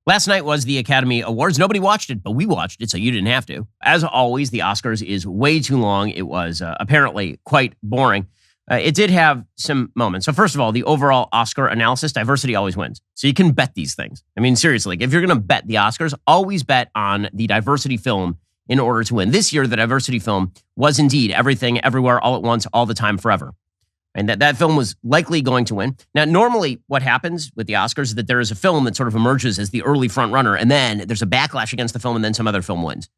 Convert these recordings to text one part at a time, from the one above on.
Last night was the Academy Awards. Nobody watched it, but we watched it, so you didn't have to. As always, the Oscars is way too long. It was apparently quite boring. It did have some moments. So first of all, the overall Oscar analysis, diversity always wins. So you can bet these things. I mean, seriously, if you're going to bet the Oscars, always bet on the diversity film in order to win. This year, the diversity film was indeed Everything, Everywhere, All at Once, All the Time, Forever. And that film was likely going to win. Now, normally what happens with the Oscars is that there is a film that sort of emerges as the early front runner, and then there's a backlash against the film, and then some other film wins.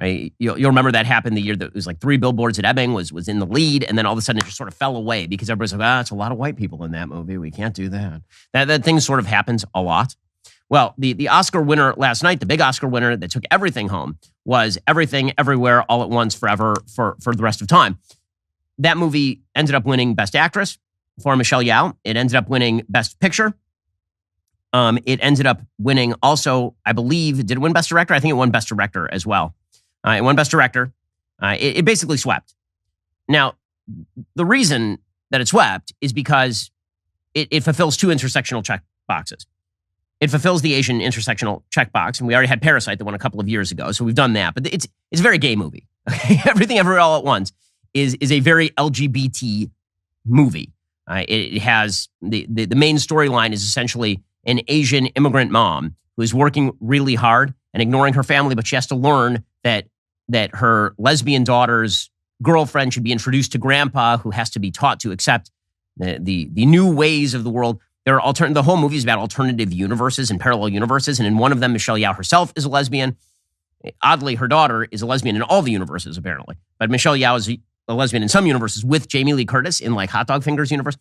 Right? You'll remember that happened the year that it was like 3 Billboards at Ebbing was in the lead, and then all of a sudden it just sort of fell away because everybody's like, it's a lot of white people in that movie. We can't do that. That thing sort of happens a lot. Well, the Oscar winner last night, the big Oscar winner that took everything home, was Everything, Everywhere, All at Once, Forever for the rest of time. That movie ended up winning Best Actress for Michelle Yeoh. It ended up winning Best Picture. It ended up winning also, I believe, did it win Best Director? I think it won Best Director as well. It won Best Director. It basically swept. Now, the reason that it swept is because it fulfills 2 intersectional check boxes. It fulfills the Asian intersectional checkbox, and we already had Parasite that won a couple of years ago, so we've done that. But it's a very gay movie. Okay? Everything, Everywhere, All at Once is a very LGBT movie. It has the main storyline is essentially an Asian immigrant mom who is working really hard and ignoring her family, but she has to learn that her lesbian daughter's girlfriend should be introduced to grandpa, who has to be taught to accept the new ways of the world. The whole movie is about alternative universes and parallel universes, and in one of them, Michelle Yeoh herself is a lesbian. Oddly, her daughter is a lesbian in all the universes, apparently. But Michelle Yeoh is a lesbian in some universes with Jamie Lee Curtis in like Hot Dog Fingers universe.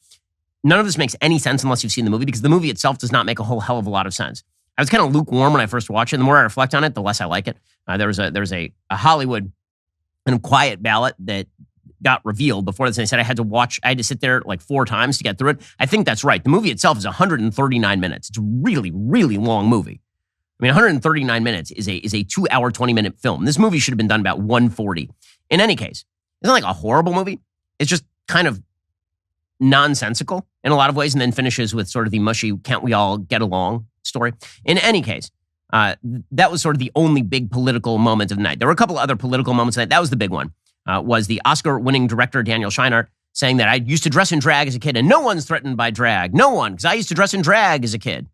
None of this makes any sense unless you've seen the movie, because the movie itself does not make a whole hell of a lot of sense. I was kind of lukewarm when I first watched it. The more I reflect on it, the less I like it. There was a Hollywood and quiet ballot that got revealed before this, and I said I had to sit there like 4 times to get through it. I think that's right. The movie itself is 139 minutes. It's a really, really long movie. I mean, 139 minutes is a 2-hour, 20-minute film. This movie should have been done about 140. In any case, it's not like a horrible movie. It's just kind of nonsensical in a lot of ways, and then finishes with sort of the mushy, can't we all get along story. In any case, that was sort of the only big political moment of the night. There were a couple other political moments of the night. That was the big one, was the Oscar-winning director Daniel Scheinert saying that I used to dress in drag as a kid, and no one's threatened by drag. No one, because I used to dress in drag as a kid.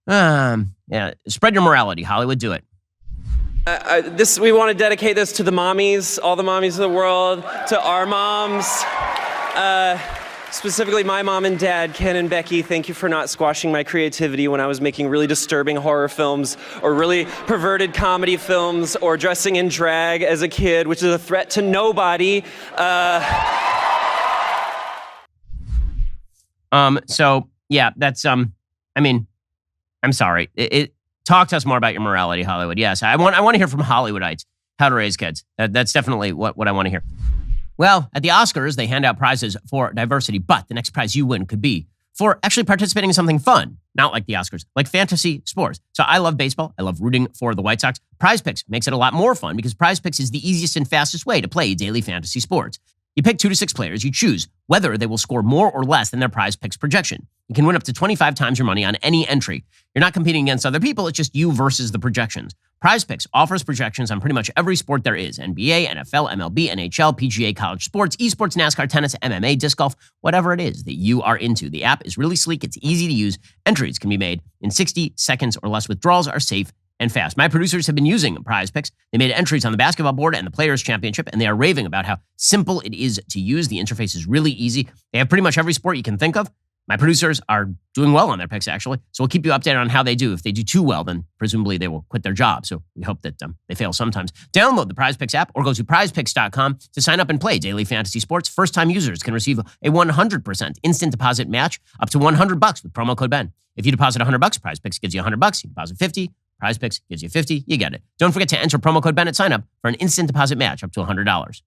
Yeah, spread your morality, Hollywood. Do it. We want to dedicate this to the mommies, all the mommies of the world, to our moms. Specifically my mom and dad, Ken and Becky. Thank you for not squashing my creativity when I was making really disturbing horror films or really perverted comedy films or dressing in drag as a kid, which is a threat to nobody. So yeah, that's, I mean, I'm sorry. Talk to us more about your morality, Hollywood. Yes, I want to hear from Hollywoodites how to raise kids. That's definitely what I want to hear. Well, at the Oscars, they hand out prizes for diversity, but the next prize you win could be for actually participating in something fun, not like the Oscars, like fantasy sports. So I love baseball. I love rooting for the White Sox. Prize Picks makes it a lot more fun because Prize Picks is the easiest and fastest way to play daily fantasy sports. You pick 2 to 6 players. You choose whether they will score more or less than their Prize Picks projection. You can win up to 25 times your money on any entry. You're not competing against other people. It's just you versus the projections. Prize Picks offers projections on pretty much every sport there is: NBA, NFL, MLB, NHL, PGA, college sports, esports, NASCAR, tennis, MMA, disc golf, whatever it is that you are into. The app is really sleek. It's easy to use. Entries can be made in 60 seconds or less. Withdrawals are safe and fast. My producers have been using Prize Picks. They made entries on the basketball board and the Players' Championship, and they are raving about how simple it is to use. The interface is really easy. They have pretty much every sport you can think of. My producers are doing well on their picks, actually, so we'll keep you updated on how they do. If they do too well, then presumably they will quit their job, so we hope that they fail sometimes. Download the Prize Picks app or go to prizepicks.com to sign up and play daily fantasy sports. First-time users can receive a 100% instant deposit match up to $100 with promo code BEN. If you deposit $100, Prize Picks gives you $100. You deposit $50, Prize Picks gives you $50. You get it. Don't forget to enter promo code BEN at sign up for an instant deposit match up to $100.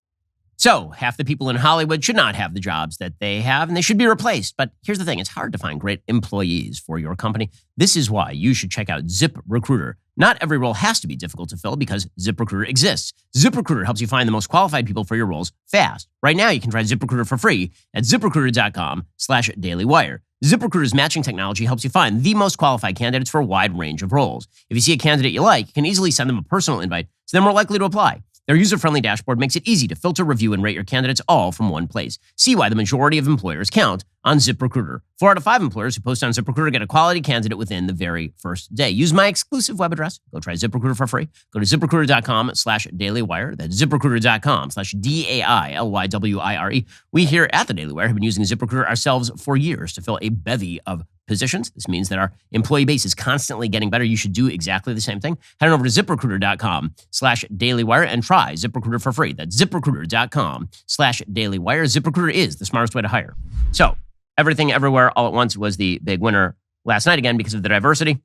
So half the people in Hollywood should not have the jobs that they have, and they should be replaced. But here's the thing. It's hard to find great employees for your company. This is why you should check out ZipRecruiter. Not every role has to be difficult to fill because ZipRecruiter exists. ZipRecruiter helps you find the most qualified people for your roles fast. Right now, you can try ZipRecruiter for free at ZipRecruiter.com/DailyWire. ZipRecruiter's matching technology helps you find the most qualified candidates for a wide range of roles. If you see a candidate you like, you can easily send them a personal invite so they're more likely to apply. Their user-friendly dashboard makes it easy to filter, review, and rate your candidates all from one place. See why the majority of employers count on ZipRecruiter. 4 out of 5 employers who post on ZipRecruiter get a quality candidate within the very first day. Use my exclusive web address. Go try ZipRecruiter for free. Go to ZipRecruiter.com/DailyWire. That's ZipRecruiter.com/DAILYWIRE. We here at the Daily Wire have been using ZipRecruiter ourselves for years to fill a bevy of positions. This means that our employee base is constantly getting better. You should do exactly the same thing. Head on over to ZipRecruiter.com/DailyWire and try ZipRecruiter for free. That's ZipRecruiter.com/DailyWire. ZipRecruiter is the smartest way to hire. So, Everything Everywhere All at Once was the big winner last night again because of the diversity.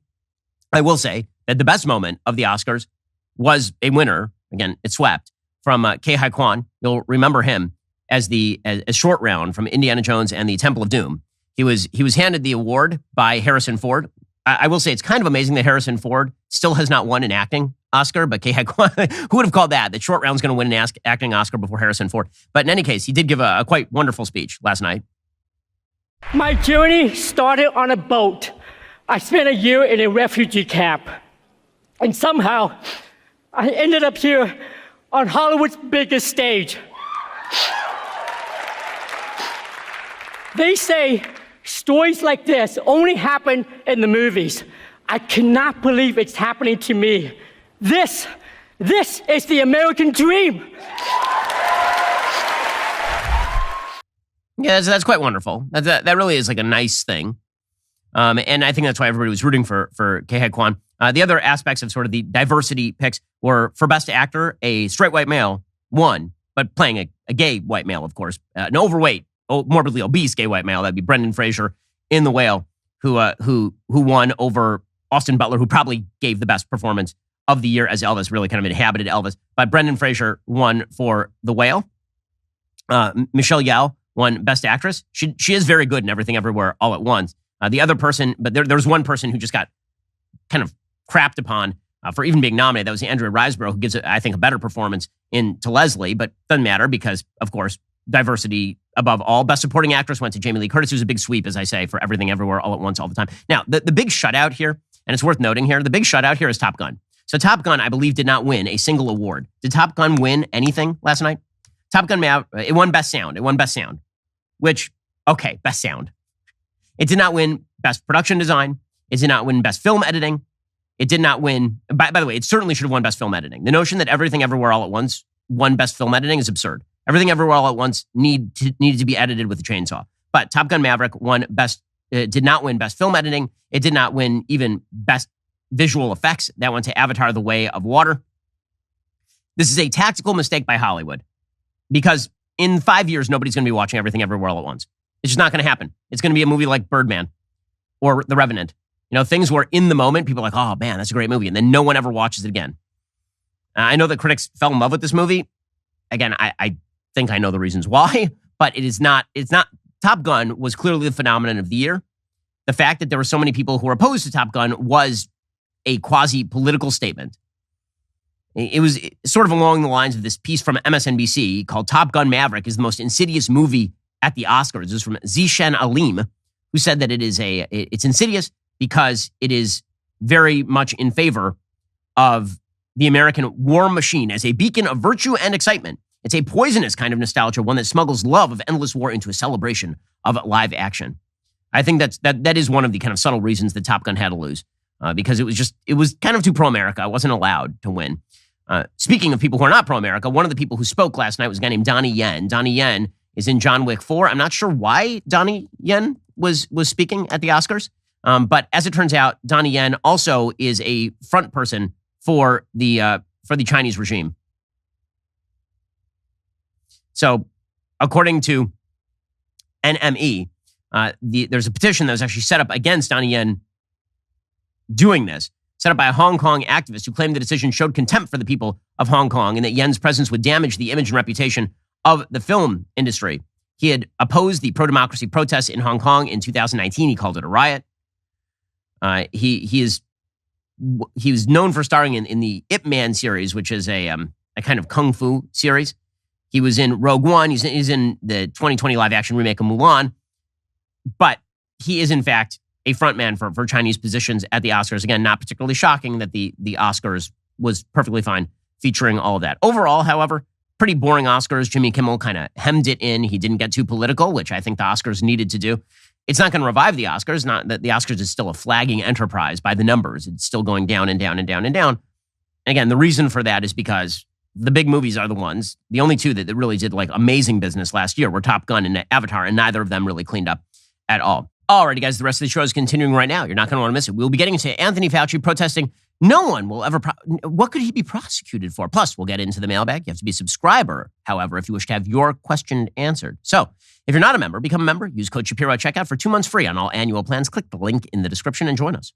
I will say that the best moment of the Oscars was a winner. Again, it swept from Ke-Huy Quan. You'll remember him as the short round from Indiana Jones and the Temple of Doom. He was handed the award by Harrison Ford. I will say it's kind of amazing that Harrison Ford still has not won an acting Oscar, but Ke-Huy Quan, who would have called that? That short round's going to win an acting Oscar before Harrison Ford. But in any case, he did give a quite wonderful speech last night. My journey started on a boat. I spent a year in a refugee camp. And somehow, I ended up here on Hollywood's biggest stage. They say stories like this only happen in the movies. I cannot believe it's happening to me. This is the American dream. Yeah, that's quite wonderful. That really is like a nice thing. And I think that's why everybody was rooting for Ke-Huy Quan. The other aspects of sort of the diversity picks were for Best Actor, a straight white male won, but playing a gay white male, of course. An overweight, morbidly obese gay white male. That'd be Brendan Fraser in The Whale, who won over Austin Butler, who probably gave the best performance of the year as Elvis, really kind of inhabited Elvis. But Brendan Fraser won for The Whale. Michelle Yeoh won Best Actress. She is very good in Everything Everywhere All at Once. The other person, but there was one person who just got kind of crapped upon for even being nominated. That was Andrea Riseborough, who gives, I think, a better performance to Leslie, but doesn't matter because, of course, diversity above all. Best Supporting Actress went to Jamie Lee Curtis, who's a big sweep, as I say, for Everything Everywhere All at Once all the time. Now, the big shutout here, and it's worth noting here, the big shutout here is Top Gun. So Top Gun, I believe, did not win a single award. Did Top Gun win anything last night? Top Gun, it won Best Sound. It won Best Sound, which, okay, Best Sound. It did not win Best Production Design. It did not win Best Film Editing. It did not win, by the way, it certainly should have won Best Film Editing. The notion that Everything Everywhere All at Once won Best Film Editing is absurd. Everything Everywhere All at Once needed to be edited with a chainsaw. But Top Gun Maverick did not win Best Film Editing. It did not win even Best Visual Effects. That went to Avatar: The Way of Water. This is a tactical mistake by Hollywood because in 5 years, nobody's going to be watching Everything Everywhere All at Once. It's just not going to happen. It's going to be a movie like Birdman or The Revenant. You know, things where in the moment, people are like, oh man, that's a great movie. And then no one ever watches it again. I know that critics fell in love with this movie. Again, I think I know the reasons why, but it's not, Top Gun was clearly the phenomenon of the year. The fact that there were so many people who were opposed to Top Gun was a quasi-political statement. It was sort of along the lines of this piece from MSNBC called Top Gun Maverick is the most insidious movie at the Oscars. This is from Zishan Alim, who said that it's insidious because it is very much in favor of the American war machine as a beacon of virtue and excitement. It's a poisonous kind of nostalgia, one that smuggles love of endless war into a celebration of live action. I think that is one of the kind of subtle reasons that Top Gun had to lose, because it was kind of too pro-America. It wasn't allowed to win. Speaking of people who are not pro-America, one of the people who spoke last night was a guy named Donnie Yen. Donnie Yen is in John Wick 4. I'm not sure why Donnie Yen was speaking at the Oscars. But as it turns out, Donnie Yen also is a front person for the Chinese regime. So, according to NME, there's a petition that was actually set up against Donnie Yen doing this, set up by a Hong Kong activist who claimed the decision showed contempt for the people of Hong Kong and that Yen's presence would damage the image and reputation of the film industry. He had opposed the pro-democracy protests in Hong Kong in 2019. He called it a riot. He was known for starring in the Ip Man series, which is a kind of kung fu series. He was in Rogue One. He's in the 2020 live-action remake of Mulan. But he is, in fact, a frontman for Chinese positions at the Oscars. Again, not particularly shocking that the Oscars was perfectly fine featuring all of that. Overall, however, pretty boring Oscars. Jimmy Kimmel kind of hemmed it in. He didn't get too political, which I think the Oscars needed to do. It's not going to revive the Oscars. Not that the Oscars is still a flagging enterprise by the numbers. It's still going down and down and down and down. Again, the reason for that is because the big movies are the ones. The only two that really did like amazing business last year were Top Gun and Avatar, and neither of them really cleaned up at all. Alrighty, guys, the rest of the show is continuing right now. You're not going to want to miss it. We'll be getting to Anthony Fauci protesting. No one will ever, what could he be prosecuted for? Plus, we'll get into the mailbag. You have to be a subscriber, however, if you wish to have your question answered. So, if you're not a member, become a member. Use code Shapiro at checkout for 2 months free on all annual plans. Click the link in the description and join us.